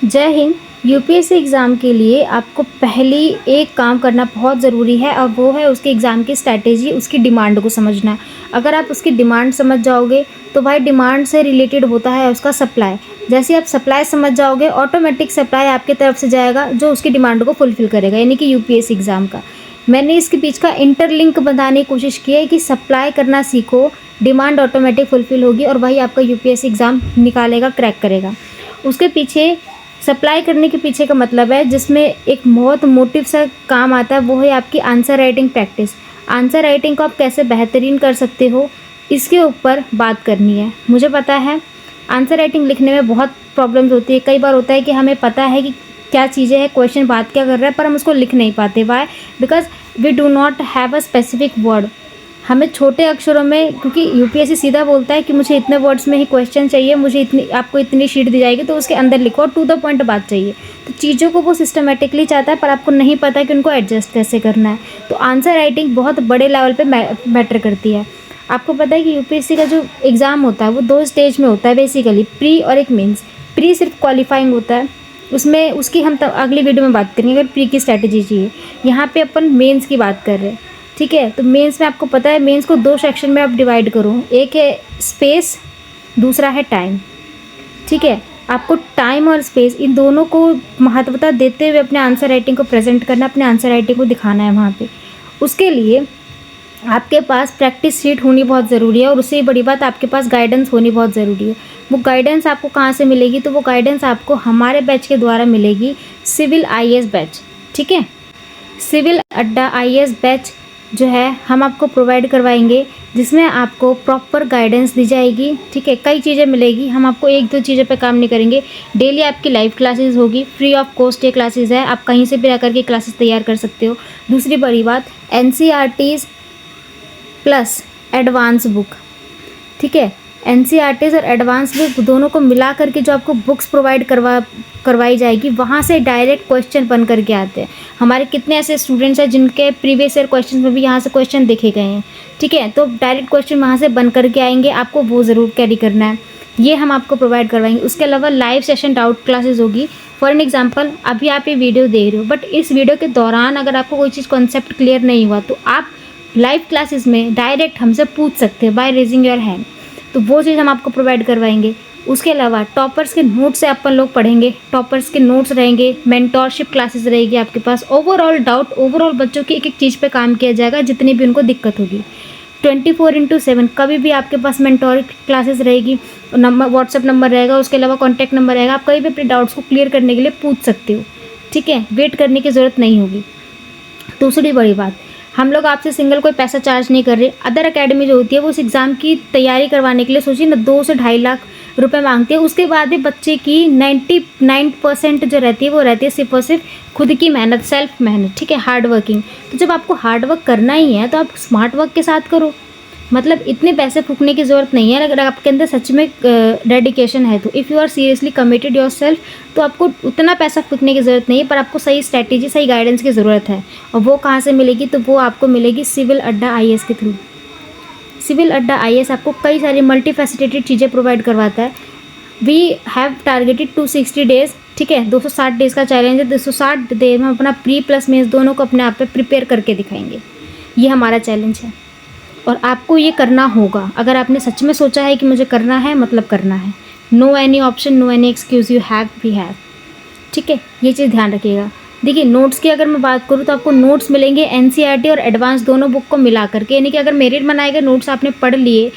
जय Hind. UPSC exam के लिए आपको पहली एक काम करना बहुत ज़रूरी है और वो है उसके एग्ज़ाम की स्ट्रैटेजी, उसकी डिमांड को समझना। अगर आप उसकी डिमांड समझ जाओगे तो भाई डिमांड से रिलेटेड होता है उसका सप्लाई। जैसे आप सप्लाई समझ जाओगे ऑटोमेटिक सप्लाई आपकी तरफ से जाएगा जो उसकी डिमांड को फुलफ़िल करेगा, यानी कि यूपीएससी एग्ज़ाम का। मैंने इसके बीच का इंटरलिंक बताने की कोशिश की है कि सप्लाई करना सीखो, डिमांड ऑटोमेटिक फुलफ़िल होगी और वही आपका यूपीएससी एग्ज़ाम निकालेगा, क्रैक करेगा। उसके पीछे सप्लाई करने के पीछे का मतलब है जिसमें एक बहुत मोटिव सा काम आता है, वो है आपकी answer writing practice. Answer writing को आप कैसे बेहतरीन कर सकते हो इसके ऊपर बात करनी है। मुझे पता है आंसर राइटिंग लिखने में बहुत प्रॉब्लम्स होती है। कई बार होता है कि हमें पता है कि क्या चीज़ें हैं, क्वेश्चन बात क्या कर रहा है, पर हम उसको लिख नहीं पाते। Why? Because we do not have a specific word. हमें छोटे अक्षरों में, क्योंकि यूपीएससी सीधा बोलता है कि मुझे इतने वर्ड्स में ही क्वेश्चन चाहिए, मुझे इतनी, आपको इतनी शीट दी जाएगी तो उसके अंदर लिखो और टू द पॉइंट बात चाहिए। तो चीज़ों को वो सिस्टमेटिकली चाहता है पर आपको नहीं पता कि उनको एडजस्ट कैसे करना है। तो आंसर राइटिंग बहुत बड़े लेवल पे मैटर करती है। आपको पता है कि यूपीएससी का जो एग्ज़ाम होता है वो 2 स्टेज में होता है बेसिकली, प्री और एक मेंस। प्री सिर्फ क्वालिफाइंग होता है, उसमें उसकी हम अगली वीडियो में बात करेंगे अगर प्री की स्ट्रैटेजी चाहिए। यहाँ पे अपन मेंस की बात कर रहे हैं, ठीक है। तो मेंस में आपको पता है मेंस को 2 सेक्शन में आप डिवाइड करो, एक है स्पेस, दूसरा है टाइम, ठीक है। आपको टाइम और स्पेस इन दोनों को महत्वता देते हुए अपने आंसर राइटिंग को प्रेजेंट करना, अपने आंसर राइटिंग को दिखाना है वहाँ पे। उसके लिए आपके पास प्रैक्टिस शीट होनी बहुत ज़रूरी है और उससे बड़ी बात आपके पास गाइडेंस होनी बहुत ज़रूरी है। वो गाइडेंस आपको कहाँ से मिलेगी? तो वो गाइडेंस आपको हमारे बैच के द्वारा मिलेगी, सिविल आईएएस बैच, ठीक है। सिविल अड्डा आईएएस बैच जो है हम आपको प्रोवाइड करवाएंगे, जिसमें आपको प्रॉपर गाइडेंस दी जाएगी, ठीक है। कई चीज़ें मिलेगी, हम आपको 1-2 चीज़ों पे काम नहीं करेंगे। डेली आपकी लाइव क्लासेस होगी, फ्री ऑफ कॉस्ट ये क्लासेस है, आप कहीं से भी आकर के क्लासेस तैयार कर सकते हो। दूसरी बड़ी बात, एनसीईआरटीज़ प्लस एडवांस बुक, ठीक है। एनसीईआरटीज़ और एडवांस बुक दोनों को मिला करके जो आपको बुक्स प्रोवाइड करवाई जाएगी, वहाँ से डायरेक्ट क्वेश्चन बन करके आते हैं। हमारे कितने ऐसे स्टूडेंट्स हैं जिनके प्रीवियस ईयर क्वेश्चन में भी यहाँ से क्वेश्चन देखे गए हैं, ठीक है। तो डायरेक्ट क्वेश्चन वहाँ से बन करके आएंगे, आपको वो ज़रूर कैरी करना है, ये हम आपको प्रोवाइड करवाएंगे। उसके अलावा लाइव सेशन डाउट क्लासेस होगी। फॉर एन एग्जाम्पल, अभी आप ये वीडियो देख रहे हो, बट इस वीडियो के दौरान अगर आपको कोई चीज़ कॉन्सेप्ट क्लियर नहीं हुआ तो आप लाइव क्लासेस में डायरेक्ट हमसे पूछ सकते हैं बाय रेजिंग योर हैंड। तो वो चीज़ हम आपको प्रोवाइड करवाएंगे। उसके अलावा टॉपर्स के नोट्स से अपन लोग पढ़ेंगे, टॉपर्स के नोट्स रहेंगे, मेंटोरशिप क्लासेस रहेगी आपके पास। ओवरऑल बच्चों की एक चीज़ पे काम किया जाएगा जितनी भी उनको दिक्कत होगी। 24/7 कभी भी आपके पास मेंटोर क्लासेस रहेगी, नंबर व्हाट्सएप नंबर रहेगा, उसके अलावा कॉन्टैक्ट नंबर रहेगा। आप कभी भी अपने डाउट्स को क्लियर करने के लिए पूछ सकते हो, ठीक है। वेट करने की ज़रूरत नहीं होगी। दूसरी बड़ी बात, हम लोग आपसे सिंगल कोई पैसा चार्ज नहीं कर रहे। अदर अकेडमी जो होती है वो उस एग्ज़ाम की तैयारी करवाने के लिए सोचिए ना 2 से 2.5 लाख रुपए मांगती है। उसके बाद भी बच्चे की 99% जो रहती है वो रहती है सिर्फ और सिर्फ खुद की मेहनत, सेल्फ मेहनत, ठीक है, हार्ड वर्किंग। तो जब आपको हार्ड वर्क करना ही है तो आप स्मार्ट वर्क के साथ करो। मतलब इतने पैसे फूकने की ज़रूरत नहीं है। अगर आपके अंदर सच में डेडिकेशन है तो if you are seriously committed yourself, तो आपको उतना पैसा फूकने की ज़रूरत नहीं है, पर आपको सही स्ट्रैटेजी, सही गाइडेंस की ज़रूरत है। और वो कहाँ से मिलेगी? तो वो आपको मिलेगी सिविल अड्डा आईएएस के थ्रू। सिविल अड्डा आईएएस आपको कई सारी मल्टीफैसेटेटेड चीज़ें प्रोवाइड करवाता है। वी हैव टारगेटेड 260 डेज़, ठीक है। 260 डेज़ का चैलेंज है। 260 डेज में हम अपना प्री प्लस मेंस दोनों को अपने आप पे प्रिपेयर करके दिखाएंगे। ये हमारा चैलेंज है और आपको ये करना होगा। अगर आपने सच में सोचा है कि मुझे करना है, मतलब करना है। No any option, no any excuse, you have, we have, ठीक है। ये चीज़ ध्यान रखिएगा। देखिए नोट्स की अगर मैं बात करूँ तो आपको नोट्स मिलेंगे एनसीईआरटी और एडवांस दोनों बुक को मिला करके, यानी कि अगर मेरे बनाए गए नोट्स आपने पढ़ लिए,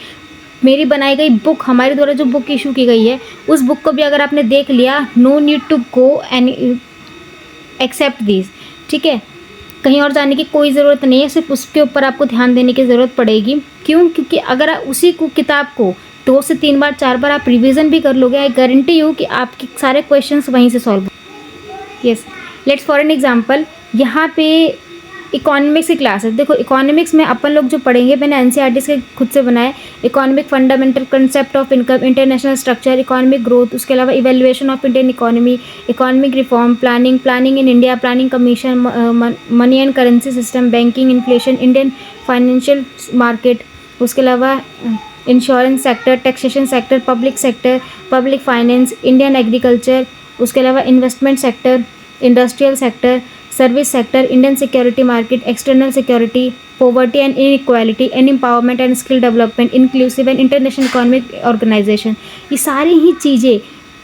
मेरी बनाई गई बुक, हमारे द्वारा जो बुक इशू की गई है उस बुक को भी अगर आपने देख लिया, no need to go any except this, ठीक है। कहीं और जाने की कोई ज़रूरत नहीं है, सिर्फ उसके ऊपर आपको ध्यान देने की ज़रूरत पड़ेगी। क्यों? क्योंकि अगर आप उसी को किताब को 2 से 3 बार 4 बार आप रिवीजन भी कर लोगे, आई गारंटी यू कि आपके सारे क्वेश्चंस वहीं से solve. Yes, let's for an example, यहाँ पे इकोनॉमिक्स की क्लास है। देखो इकोनॉमिक्स में अपन लोग जो पढ़ेंगे, मैंने एनसीईआरटी से खुद से बनाया, economic fundamental concept of income, international structure, economic growth, उसके अलावा evaluation of Indian economy, economic reform, planning in India, planning commission, money and currency system, banking, inflation, Indian financial market, उसके अलावा insurance sector, taxation sector, public sector, public finance, Indian agriculture, उसके अलावा investment sector, industrial sector, service sector, Indian security market, external security, poverty and inequality and empowerment and skill development, inclusive and international economic organization. ये सारी ही चीज़ें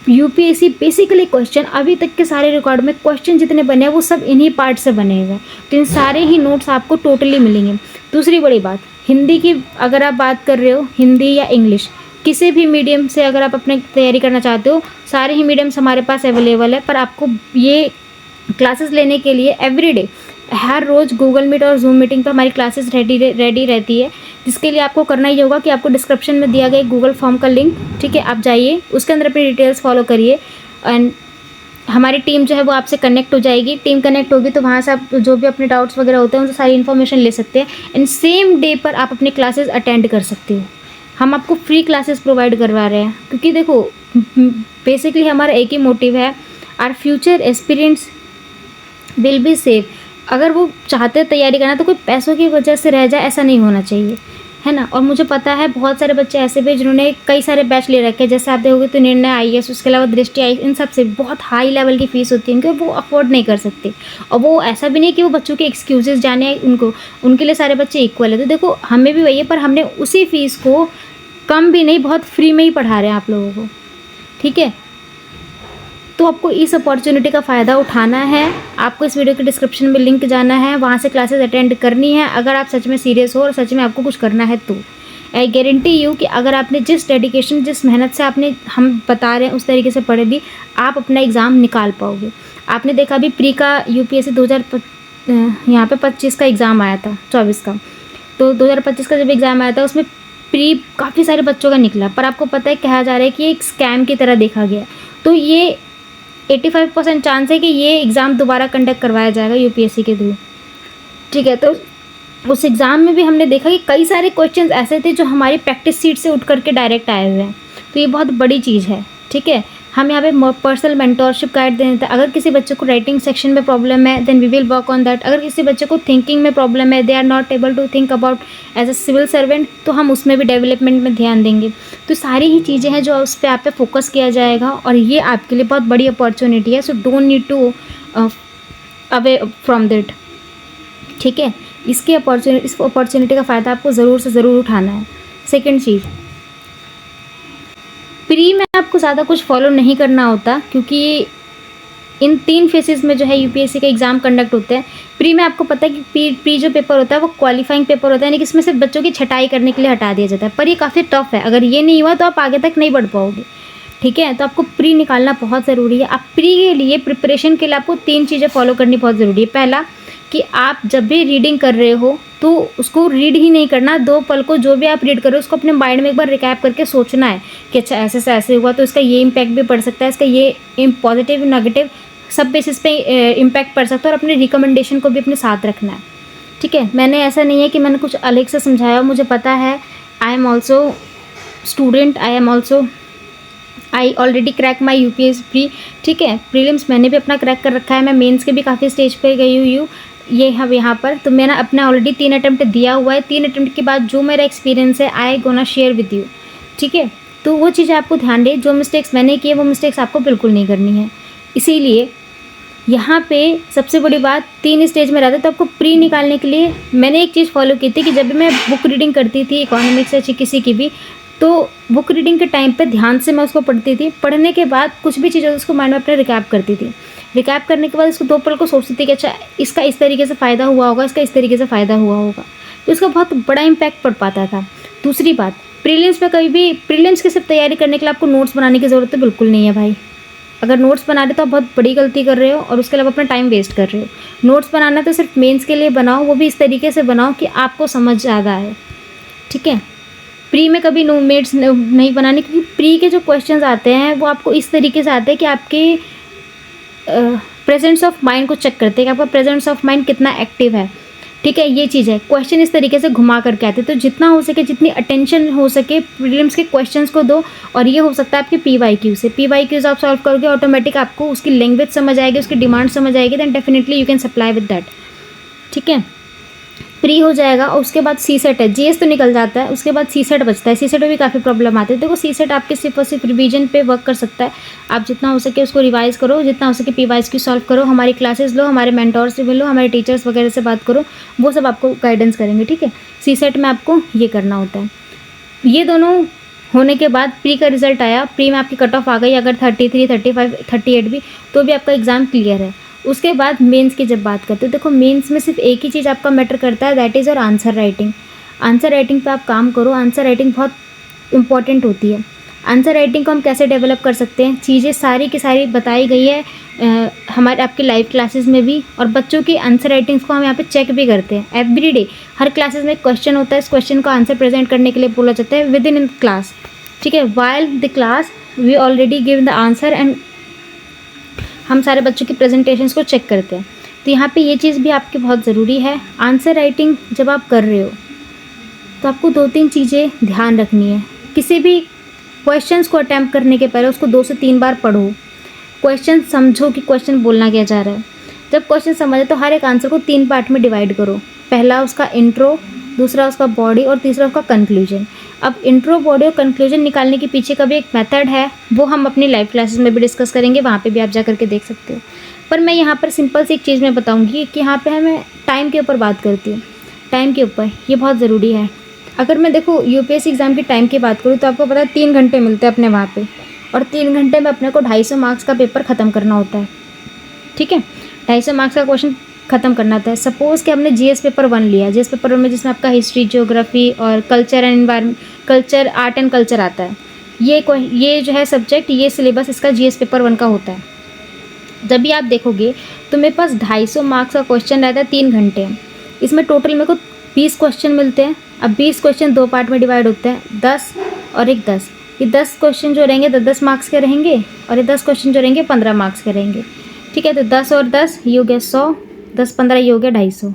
UPSC basically question, अभी तक के सारे record में क्वेश्चन जितने बने हैं वो सब इन्हीं पार्ट से बने हुए हैं। तो इन सारे ही नोट्स आपको टोटली मिलेंगे। दूसरी बड़ी बात, हिंदी की अगर आप बात कर रहे हो, हिंदी या इंग्लिश किसी भी मीडियम से अगर आप अपने तैयारी करना चाहते हो, सारे ही मीडियम्स हमारे पास अवेलेबल है। पर आपको ये क्लासेस लेने के लिए एवरीडे, हर रोज़ गूगल मीट और जूम मीटिंग पर हमारी क्लासेस रेडी रहती है, जिसके लिए आपको करना ही होगा कि आपको डिस्क्रिप्शन में दिया गया गूगल फॉर्म का लिंक, ठीक है, आप जाइए, उसके अंदर अपनी डिटेल्स फॉलो करिए एंड हमारी टीम जो है वो आपसे कनेक्ट हो जाएगी। टीम कनेक्ट होगी तो वहाँ से आप जो भी अपने डाउट्स वगैरह होते हैं उनसे सारी इन्फॉर्मेशन ले सकते हैं एंड सेम डे पर आप अपनी क्लासेस अटेंड कर सकते हो। हम आपको फ्री क्लासेस प्रोवाइड करवा रहे हैं, क्योंकि देखो बेसिकली हमारा एक ही मोटिव है, our future aspirants will be safe. अगर वो चाहते हैं तैयारी करना तो कोई पैसों की वजह से रह जाए, ऐसा नहीं होना चाहिए, है ना। और मुझे पता है बहुत सारे बच्चे ऐसे भी जिन्होंने कई सारे बैच ले रखे हैं, जैसे आप देखोगे तो निर्णय IAS, उसके अलावा दृष्टि IAS, इन सब से बहुत हाई लेवल की फ़ीस होती है, क्योंकि वो अफोर्ड नहीं कर सकते। और वो ऐसा भी नहीं कि वो बच्चों के एक्सक्यूजेस जाने उनको, उनके लिए सारे बच्चे इक्वल है। तो देखो हमें भी वही है, पर हमने उसी फीस को कम भी नहीं, बहुत फ्री में ही पढ़ा रहे हैं आप लोगों को, ठीक है। तो आपको इस अपॉर्चुनिटी का फ़ायदा उठाना है। आपको इस वीडियो के डिस्क्रिप्शन में लिंक जाना है, वहाँ से क्लासेस अटेंड करनी है। अगर आप सच में सीरियस हो और सच में आपको कुछ करना है तो आई गारंटी यू कि अगर आपने जिस डेडिकेशन, जिस मेहनत से आपने, हम बता रहे हैं, उस तरीके से पढ़े भी, आप अपना एग्ज़ाम निकाल पाओगे। आपने देखा अभी प्री का UPSC 2025 का एग्ज़ाम आया था, 24 का, तो 2025 का जब एग्ज़ाम आया था उसमें प्री काफ़ी सारे बच्चों का निकला, पर आपको पता है कहा जा रहा है कि एक स्कैम की तरह देखा गया। तो ये 85% चांस है कि ये एग्ज़ाम दोबारा कंडक्ट करवाया जाएगा UPSC के थ्रू, ठीक है। तो उस एग्ज़ाम में भी हमने देखा कि कई सारे क्वेश्चंस ऐसे थे जो हमारी प्रैक्टिस सीट से उठ करके डायरेक्ट आए हुए हैं। तो ये बहुत बड़ी चीज़ है, ठीक है। हम यहाँ पे पर्सनल मेंटोरशिप गाइड दे देते हैं। अगर किसी बच्चे को राइटिंग सेक्शन में प्रॉब्लम है then we will work on that. अगर किसी बच्चे को थिंकिंग में प्रॉब्लम है, they are not able to think about as a civil servant, तो हम उसमें भी डेवलपमेंट में ध्यान देंगे। तो सारी ही चीज़ें हैं जो उस पर आप पे फोकस किया जाएगा और ये आपके लिए बहुत बड़ी अपॉर्चुनिटी है। So don't need to away from that, ठीक है। इस अपॉर्चुनिटी का फ़ायदा आपको ज़रूर से ज़रूर उठाना है। सेकेंड चीज़, प्री में आपको ज़्यादा कुछ फॉलो नहीं करना होता, क्योंकि इन 3 फेसेस में जो है UPSC का एग्ज़ाम कंडक्ट होते हैं। प्री में आपको पता है कि प्री जो पेपर होता है वो क्वालिफाइंग पेपर होता है, यानी कि इसमें सिर्फ बच्चों की छटाई करने के लिए हटा दिया जाता है। पर ये काफ़ी टफ है, अगर ये नहीं हुआ तो आप आगे तक नहीं बढ़ पाओगे, ठीक है। तो आपको प्री निकालना बहुत ज़रूरी है। आप प्री के लिए प्रिपरेशन के लिए आपको 3 चीज़ें फॉलो करनी बहुत ज़रूरी है। पहला कि आप जब भी रीडिंग कर रहे हो तो उसको रीड ही नहीं करना, 2 पल को जो भी आप रीड कर रहे हो उसको अपने माइंड में एक बार रिकैप करके सोचना है कि अच्छा ऐसे से ऐसे हुआ तो इसका ये इम्पैक्ट भी पड़ सकता है, इसका ये पॉजिटिव नेगेटिव सब बेसिस पे इम्पैक्ट पड़ सकता है, और अपने रिकमेंडेशन को भी अपने साथ रखना है, ठीक है। मैंने ऐसा नहीं है कि मैंने कुछ अलग से समझाया, मुझे पता है, I am also student, I already crack my UPSC pre, ठीक है। प्रीलिम्स मैंने भी अपना क्रैक कर रखा है, मैं मेंस के भी काफ़ी स्टेज पे गई हुई हूँ ये हम यहाँ पर। तो मैंने अपना ऑलरेडी 3 अटैम्प्ट दिया हुआ है। 3 अटैम्प्ट के बाद जो मेरा एक्सपीरियंस है I gonna share with you, ठीक है। तो वो चीज़ें आपको ध्यान दें, जो मिस्टेक्स मैंने किए वो मिस्टेक्स आपको बिल्कुल नहीं करनी है। इसीलिए यहाँ पे सबसे बड़ी बात, 3 स्टेज में रहता है, तो आपको प्री निकालने के लिए मैंने एक चीज़ फॉलो की थी कि जब भी मैं बुक रीडिंग करती थी इकोनॉमिक्स या किसी की भी, तो बुक रीडिंग के टाइम पे ध्यान से मैं उसको पढ़ती थी। पढ़ने के बाद कुछ भी चीज़ें उसको माइंड में अपने रिकैप करती थी। रिकैप करने के बाद उसको 2 पल को सोचती थी कि अच्छा इसका इस तरीके से फ़ायदा हुआ होगा, इसका इस तरीके से फ़ायदा हुआ होगा, तो इसका बहुत बड़ा इम्पैक्ट पड़ पाता था। दूसरी बात, प्रीलिम्स में कभी भी, प्रीलिम्स की सिर्फ तैयारी करने के लिए आपको नोट्स बनाने की ज़रूरत तो बिल्कुल नहीं है भाई। अगर नोट्स बना रहे तो आप बहुत बड़ी गलती कर रहे हो और उसके अलावा अपना टाइम वेस्ट कर रहे हो। नोट्स बनाना तो सिर्फ मेंस के लिए बनाओ, वो भी इस तरीके से बनाओ कि आपको समझ ज़्यादा आए, ठीक है। प्री में कभी नोट्स नहीं बनाने, क्योंकि प्री के जो क्वेश्चंस आते हैं वो आपको इस तरीके से आते हैं कि आपके प्रेजेंस ऑफ माइंड को चेक करते हैं कि आपका प्रेजेंस ऑफ माइंड कितना एक्टिव है, ठीक है। ये चीज़ है, क्वेश्चन इस तरीके से घुमा करके आते हैं। तो जितना हो सके, जितनी अटेंशन हो सके प्रीलिम्स के क्वेश्चंस को दो। और ये हो सकता है आपके PYQ से। PYQs आप सॉल्व करोगे ऑटोमेटिक, आपको उसकी लैंग्वेज समझ आएगी, उसकी डिमांड समझ आएगी, than definitely you can supply with that, ठीक है। प्री हो जाएगा और उसके बाद सी सेट है। जीएस तो निकल जाता है, उसके बाद सी सेट बचता है। सी सेट में भी काफ़ी प्रॉब्लम आती है। देखो सी सेट आपके सिर्फ और सिर्फ रिवीजन पे वर्क कर सकता है। आप जितना हो सके उसको रिवाइज करो, जितना हो सके पीवाइज की सॉल्व करो, हमारी क्लासेस लो, हमारे मेंटोर से मिलो, हमारे टीचर्स वगैरह से बात करो, वो सब आपको गाइडेंस करेंगे, ठीक है। सी सेट में आपको ये करना होता है। ये दोनों होने के बाद प्री का रिजल्ट आया, प्री में आपकी कट ऑफ आ गई अगर 33, 35, 38 भी, तो भी आपका एग्ज़ाम क्लियर है। उसके बाद मेंस की जब बात करते हो, देखो मेंस में सिर्फ एक ही चीज़ आपका मैटर करता है, that is your answer writing. Answer writing पे आप काम करो। आंसर राइटिंग बहुत इंपॉर्टेंट होती है। आंसर राइटिंग को हम कैसे डेवलप कर सकते हैं, चीज़ें सारी की सारी बताई गई है हमारे आपके लाइव क्लासेस में भी, और बच्चों की आंसर राइटिंग्स को हम यहाँ पे चेक भी करते हैं एवरी डे। हर क्लासेस में एक क्वेश्चन होता है, इस क्वेश्चन को आंसर प्रेजेंट करने के लिए बोला जाता है विद इन क्लास, ठीक है। While the class we already give the answer and हम सारे बच्चों की प्रेजेंटेशंस को चेक करते हैं। तो यहाँ पे ये चीज़ भी आपकी बहुत ज़रूरी है। आंसर राइटिंग जब आप कर रहे हो तो आपको 2-3 चीज़ें ध्यान रखनी है। किसी भी क्वेश्चंस को अटैम्प्ट करने के पहले उसको 2 से 3 बार पढ़ो। क्वेश्चन समझो कि क्वेश्चन बोलना क्या जा रहा है। जब क्वेश्चन समझे तो हर एक आंसर को 3 पार्ट में डिवाइड करो। पहला उसका इंट्रो, दूसरा उसका बॉडी और तीसरा उसका कंक्लूजन। अब इंट्रो, बॉडी और कंक्लूजन निकालने के पीछे का भी एक मेथड है, वो हम अपनी लाइव क्लासेस में भी डिस्कस करेंगे, वहाँ पे भी आप जा करके देख सकते हो। पर मैं यहाँ पर सिंपल सी एक चीज़ मैं बताऊँगी कि यहाँ पे मैं टाइम के ऊपर बात करती हूँ। टाइम के ऊपर ये बहुत ज़रूरी है। अगर मैं देखो यूपीएससी एग्ज़ाम की टाइम की बात करूँ तो आपको पता है 3 घंटे मिलते हैं अपने वहाँ पे, और 3 घंटे में अपने को 250 मार्क्स का पेपर ख़त्म करना होता है, ठीक है। 250 मार्क्स का क्वेश्चन ख़त्म करना होता है। सपोज़ कि हमने जीएस पेपर 1 लिया, जीएस पेपर 1 में जिसमें आपका हिस्ट्री, ज्योग्राफी और culture and environment, culture, art and culture आता है। ये जो है सब्जेक्ट, ये सिलेबस इसका जीएस पेपर 1 का होता है। जब भी आप देखोगे तो मेरे पास 250 मार्क्स का क्वेश्चन रहता है 3 घंटे। इसमें टोटल मेरे को 20 क्वेश्चन मिलते हैं। अब 20 क्वेश्चन 2 पार्ट में डिवाइड होते हैं, 10 और एक 10। ये 10 क्वेश्चन जो रहेंगे 10-10 मार्क्स के रहेंगे, और ये 10 क्वेश्चन जो रहेंगे 15 मार्क्स के रहेंगे, ठीक है। तो 10 और 10 ये हो गया 100, 10-15 ये हो गया 250।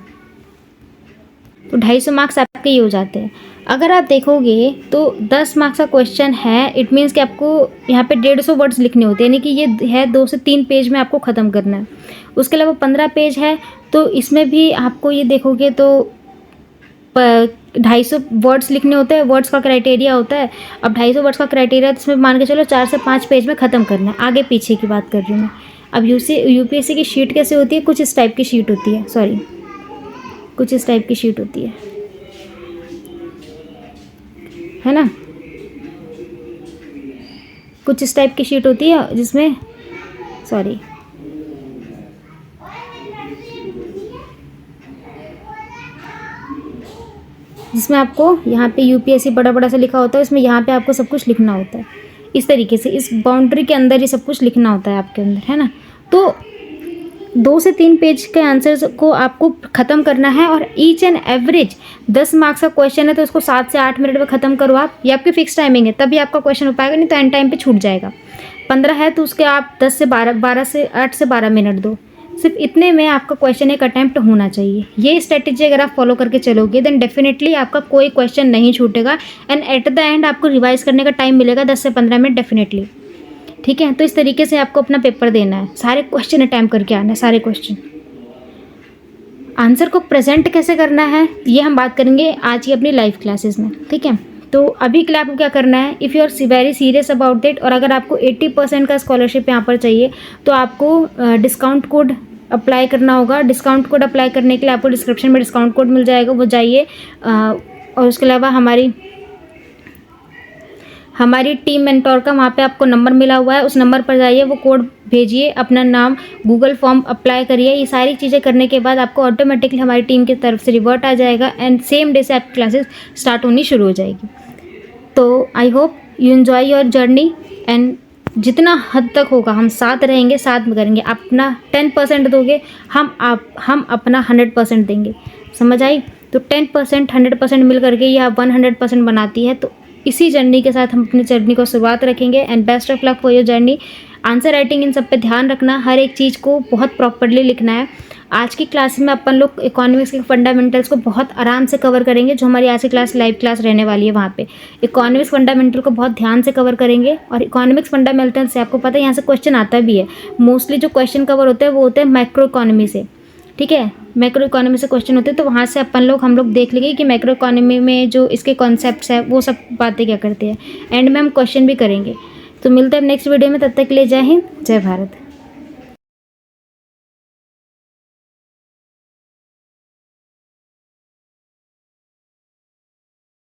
तो 250 मार्क्स आपके ये हो जाते हैं। अगर आप देखोगे तो 10 मार्क्स का क्वेश्चन है, इट मीन्स कि आपको यहाँ पे 150 वर्ड्स लिखने होते हैं, यानी कि ये है 2 से 3 पेज में आपको ख़त्म करना है। उसके अलावा 15 पेज है, तो इसमें भी आपको ये देखोगे तो 250 वर्ड्स लिखने होते हैं। वर्ड्स का क्राइटेरिया होता है। अब 250 वर्ड्स का क्राइटेरिया तो इसमें मान के चलो 4 से 5 पेज में ख़त्म करना है। आगे पीछे की बात कर रही हूँ मैं। अब यूपीएससी की शीट कैसे होती है, कुछ इस टाइप की शीट होती है, सॉरी कुछ इस टाइप की शीट होती है ना, कुछ इस टाइप की शीट होती है जिसमें जिसमें आपको यहाँ पे यूपीएससी बड़ा बड़ा सा लिखा होता है, इसमें यहाँ पे आपको सब कुछ लिखना होता है। इस तरीके से इस बाउंड्री के अंदर ही सब कुछ लिखना होता है आपके अंदर, है ना। तो 2 से 3 पेज के आंसर्स को आपको ख़त्म करना है, और ईच एंड एवरेज 10 मार्क्स का क्वेश्चन है तो उसको 7 से 8 मिनट में ख़त्म करो आप। ये आपकी फिक्स टाइमिंग है, तभी आपका क्वेश्चन हो पाएगा, नहीं तो एंड टाइम पे छूट जाएगा। 15 है तो उसके आप 10 से 12, 8 से 12 मिनट दो। सिर्फ इतने में आपका क्वेश्चन एक अटैम्प्ट होना चाहिए। ये स्ट्रेटेजी अगर आप फॉलो करके चलोगे देन डेफिनेटली आपका कोई क्वेश्चन नहीं छूटेगा, एंड एट द एंड आपको रिवाइज करने का टाइम मिलेगा 10 से 15 मिनट डेफिनेटली, ठीक है। तो इस तरीके से आपको अपना पेपर देना है, सारे क्वेश्चन अटैम्प्ट करके आना है, सारे क्वेश्चन। आंसर को प्रेजेंट कैसे करना है ये हम बात करेंगे आज की अपनी लाइव क्लासेस में, ठीक है। तो अभी के लिए आपको क्या करना है, if you are very serious about it, और अगर आपको 80% का स्कॉलरशिप यहाँ पर चाहिए तो आपको डिस्काउंट कोड अप्लाई करना होगा। डिस्काउंट कोड अप्लाई करने के लिए आपको डिस्क्रिप्शन में डिस्काउंट कोड मिल जाएगा, वो जाइए। और उसके अलावा हमारी टीम मेंटोर का वहाँ पे आपको नंबर मिला हुआ है, उस नंबर पर जाइए, वो कोड भेजिए, अपना नाम, गूगल फॉर्म अप्लाई करिए। ये सारी चीज़ें करने के बाद आपको ऑटोमेटिकली हमारी टीम की तरफ से रिवर्ट आ जाएगा, एंड सेम डे से आपकी क्लासेस स्टार्ट होनी शुरू हो जाएगी। तो I hope you enjoy your journey, and जितना हद तक होगा हम साथ रहेंगे, साथ में करेंगे। अपना 10% दोगे, हम अपना 100% देंगे, समझ आई। तो 10% 100% मिल करके यह 100% बनाती है। तो इसी जर्नी के साथ हम अपनी जर्नी को शुरुआत रखेंगे, and best of luck for your journey. Answer writing in सब पे ध्यान रखना, हर एक चीज़ को बहुत प्रॉपरली लिखना है। आज की क्लास में अपन लोग इकोनॉमिक्स के फंडामेंटल्स को बहुत आराम से कवर करेंगे, जो हमारी आज की क्लास लाइव क्लास रहने वाली है। वहाँ पे इकोनॉमिक्स फंडामेंटल को बहुत ध्यान से कवर करेंगे, और इकोनॉमिक्स फंडामेंटल से आपको पता है यहाँ से क्वेश्चन आता भी है। मोस्टली जो क्वेश्चन कवर होता है वो होता है माइक्रो इकोनॉमी से, ठीक है। मैक्रो इकोनॉमी से क्वेश्चन होते हैं तो वहाँ से हम लोग देख लेंगे कि मैक्रो इकोनॉमी में जो इसके कॉन्सेप्ट्स है वो सब बातें क्या करते हैं। एंड में हम क्वेश्चन भी करेंगे। तो मिलते हैं नेक्स्ट वीडियो में, तब तक के लिए जय हिंद, जय भारत।